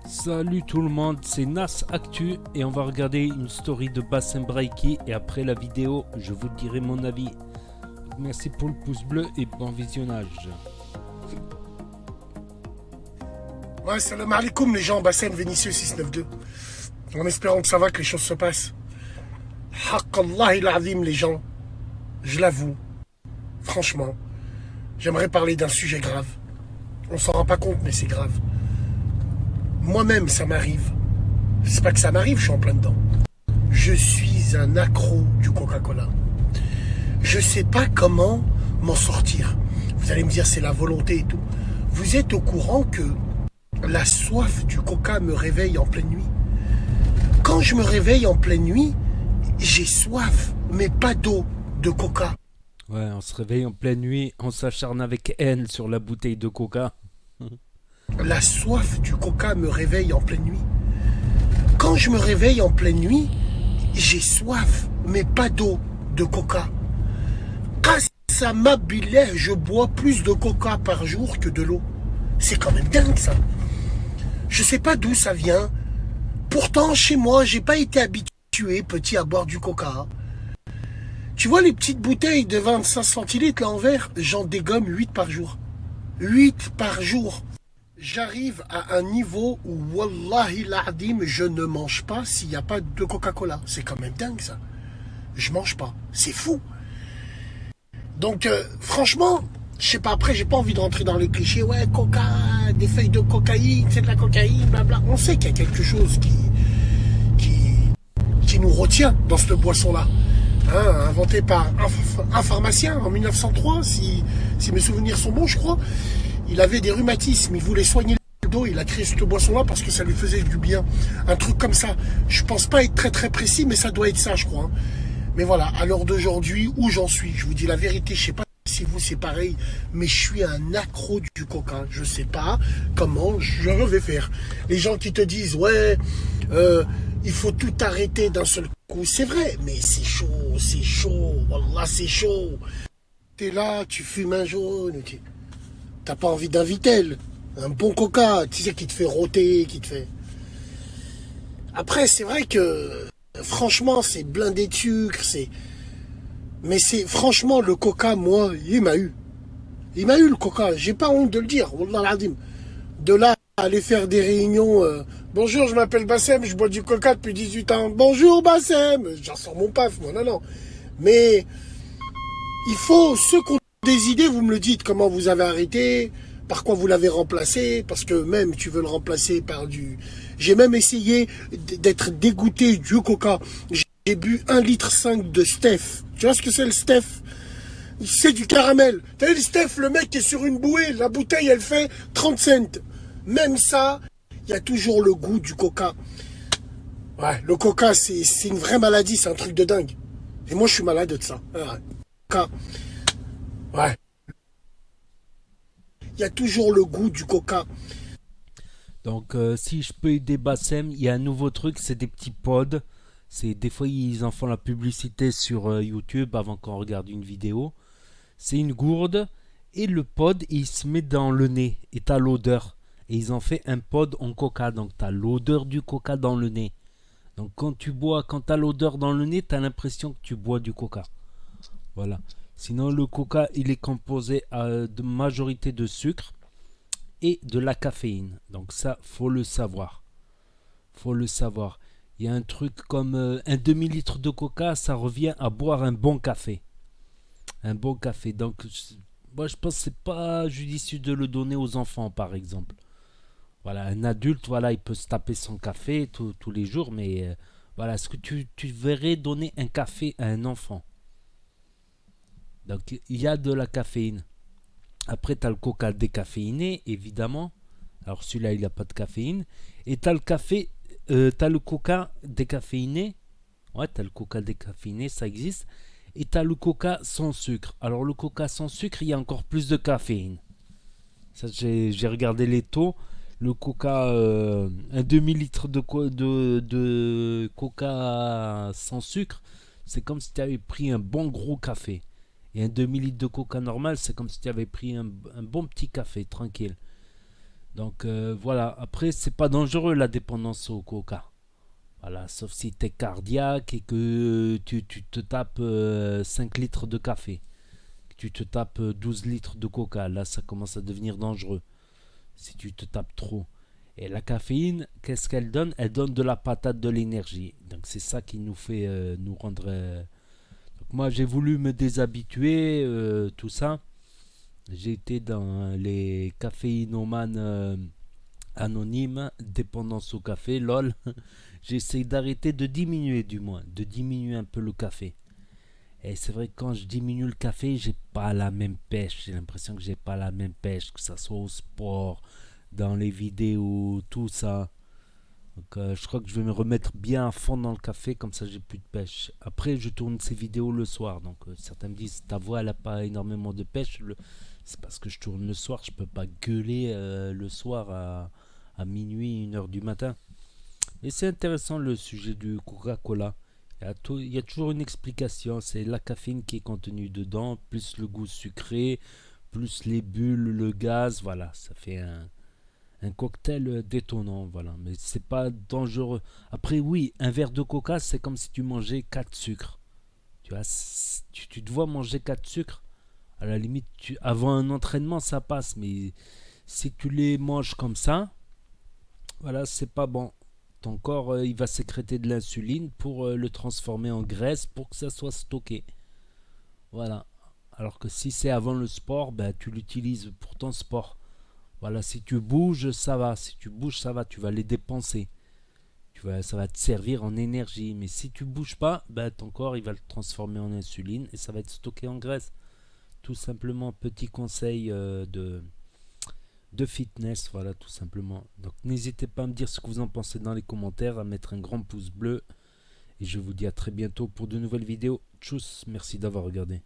Salut tout le monde, c'est Nas Actu et on va regarder une story de Bassem Braiki et après la vidéo, je vous dirai mon avis. Merci pour le pouce bleu et bon visionnage. Ouais, salam alaikum les gens, Bassem Vénitieux 692. En espérant que ça va, que les choses se passent. Haqallah il azim les gens, je l'avoue, franchement, j'aimerais parler d'un sujet grave. On s'en rend pas compte mais c'est grave. Moi-même ça m'arrive. C'est pas que ça m'arrive, je suis en plein dedans. Je suis un accro du Coca-Cola. Je sais pas comment m'en sortir. Vous allez me dire c'est la volonté et tout. Vous êtes au courant que la soif du coca me réveille en pleine nuit. Quand je me réveille en pleine nuit, j'ai soif, mais pas d'eau, de coca. Ouais, on se réveille en pleine nuit, on s'acharne avec haine sur la bouteille de coca. La soif du coca me réveille en pleine nuit. Quand je me réveille en pleine nuit, j'ai soif, mais pas d'eau, de coca. Qasama billah, je bois plus de coca par jour que de l'eau. C'est quand même dingue ça. Je sais pas d'où ça vient. Pourtant, chez moi, j'ai pas été habitué, petit, à boire du coca. Tu vois les petites bouteilles de 25 centilitres là en verre, j'en dégomme 8 par jour. 8 par jour. J'arrive à un niveau où, wallahi l'adим, je ne mange pas s'il n'y a pas de Coca-Cola. C'est quand même dingue ça. Je mange pas. C'est fou. Donc, franchement, je sais pas, après, j'ai pas envie de rentrer dans les clichés. Ouais, coca, des feuilles de cocaïne, c'est de la cocaïne, blabla. On sait qu'il y a quelque chose qui nous retient dans cette boisson-là. Hein, inventé par un pharmacien en 1903, si mes souvenirs sont bons, je crois. Il avait des rhumatismes, il voulait soigner le dos, il a créé cette boisson-là parce que ça lui faisait du bien. Un truc comme ça. Je pense pas être très très précis, mais ça doit être ça, je crois. Hein. Mais voilà, à l'heure d'aujourd'hui, où j'en suis, je vous dis la vérité, je sais pas si vous c'est pareil, mais je suis un accro du coca. Je sais pas comment je vais faire. Les gens qui te disent, ouais, il faut tout arrêter d'un seul coup. C'est vrai, mais c'est chaud, wallah, c'est chaud. T'es là, tu fumes un jaune, t'as pas envie d'un Vitel, un bon coca, tu sais, qui te fait rôter, qui te fait... Après, c'est vrai que, franchement, c'est blindé de sucre, c'est... Mais c'est, franchement, le coca, moi, il m'a eu. Il m'a eu, le coca, j'ai pas honte de le dire, wallah l'adim. De là, à aller faire des réunions, bonjour, je m'appelle Bassem, je bois du coca depuis 18 ans. Bonjour, Bassem, j'en sors mon paf, moi, non. Mais, il faut, ceux qui ont des idées, vous me le dites, comment vous avez arrêté, par quoi vous l'avez remplacé, parce que même tu veux le remplacer par du... J'ai même essayé d'être dégoûté du coca. J'ai bu 1,5 litre de Steph. Tu vois ce que c'est le Steph? C'est du caramel. T'as vu le Steph, le mec qui est sur une bouée, la bouteille elle fait 30 cents. Même ça, il y a toujours le goût du coca. Ouais, le coca c'est une vraie maladie, c'est un truc de dingue. Et moi je suis malade de ça. Ouais. Coca. Ouais. Il y a toujours le goût du coca. Donc si je peux aider Bassem, il y a un nouveau truc, c'est des petits pods. C'est des fois ils en font la publicité sur YouTube avant qu'on regarde une vidéo. C'est une gourde et le pod il se met dans le nez et t'as l'odeur. Et ils ont fait un pod en coca, donc t'as l'odeur du coca dans le nez. Donc quand tu bois, quand t'as l'odeur dans le nez, t'as l'impression que tu bois du coca. Voilà. Sinon le coca il est composé de majorité de sucre et de la caféine. Donc ça faut le savoir. Faut le savoir. Il y a un truc comme un demi-litre de coca, ça revient à boire un bon café. Un bon café. Donc moi je pense que c'est pas judicieux de le donner aux enfants par exemple. Voilà, un adulte, voilà, il peut se taper son café tous les jours, mais voilà, est-ce que tu verrais donner un café à un enfant? Donc il y a de la caféine. Après, tu as le coca décaféiné, évidemment. Alors celui-là, il n'a pas de caféine. Et tu as le café, t'as le coca décaféiné. Ouais, tu as le coca décaféiné, ça existe. Et tu as le coca sans sucre. Alors le coca sans sucre, il y a encore plus de caféine. Ça, j'ai regardé les taux. Le coca, un demi-litre de coca sans sucre, c'est comme si tu avais pris un bon gros café. Et un demi-litre de coca normal, c'est comme si tu avais pris un bon petit café, tranquille. Donc voilà, après c'est pas dangereux la dépendance au coca. Voilà, sauf si tu es cardiaque et que tu te tapes 5 litres de café, que tu te tapes 12 litres de coca, là ça commence à devenir dangereux si tu te tapes trop. Et la caféine, qu'est-ce qu'elle donne? Elle donne de la patate, de l'énergie. Donc c'est ça qui nous fait nous rendre... Donc moi j'ai voulu me déshabituer, tout ça. J'ai été dans les caféinomanes anonymes, dépendance au café, lol. J'essaie d'arrêter, de diminuer du moins, de diminuer un peu le café. Et c'est vrai que quand je diminue le café, j'ai pas la même pêche. J'ai l'impression que j'ai pas la même pêche, que ça soit au sport, dans les vidéos, tout ça. Donc je crois que je vais me remettre bien à fond dans le café, comme ça j'ai plus de pêche. Après, je tourne ces vidéos le soir, donc certains me disent ta voix elle a pas énormément de pêche. C'est parce que je tourne le soir, je peux pas gueuler le soir à minuit, 1 heure du matin. Et c'est intéressant le sujet du Coca-Cola. Il y a toujours une explication, c'est la caféine qui est contenue dedans, plus le goût sucré, plus les bulles, le gaz, voilà, ça fait un cocktail détonnant, voilà. Mais c'est pas dangereux. Après, oui, un verre de coca, c'est comme si tu mangeais 4 sucres. Tu vois, tu te vois manger 4 sucres. À la limite, avant un entraînement, ça passe. Mais si tu les manges comme ça, voilà, c'est pas bon. Ton corps, il va sécréter de l'insuline pour le transformer en graisse pour que ça soit stocké. Voilà. Alors que si c'est avant le sport, ben, tu l'utilises pour ton sport. Voilà, si tu bouges, ça va. Si tu bouges, ça va. Tu vas les dépenser. Ça va te servir en énergie. Mais si tu bouges pas, ben, ton corps il va le transformer en insuline et ça va être stocké en graisse. Tout simplement, petit conseil de fitness, voilà, tout simplement. Donc n'hésitez pas à me dire ce que vous en pensez dans les commentaires, à mettre un grand pouce bleu. Et je vous dis à très bientôt pour de nouvelles vidéos. Tchuss, merci d'avoir regardé.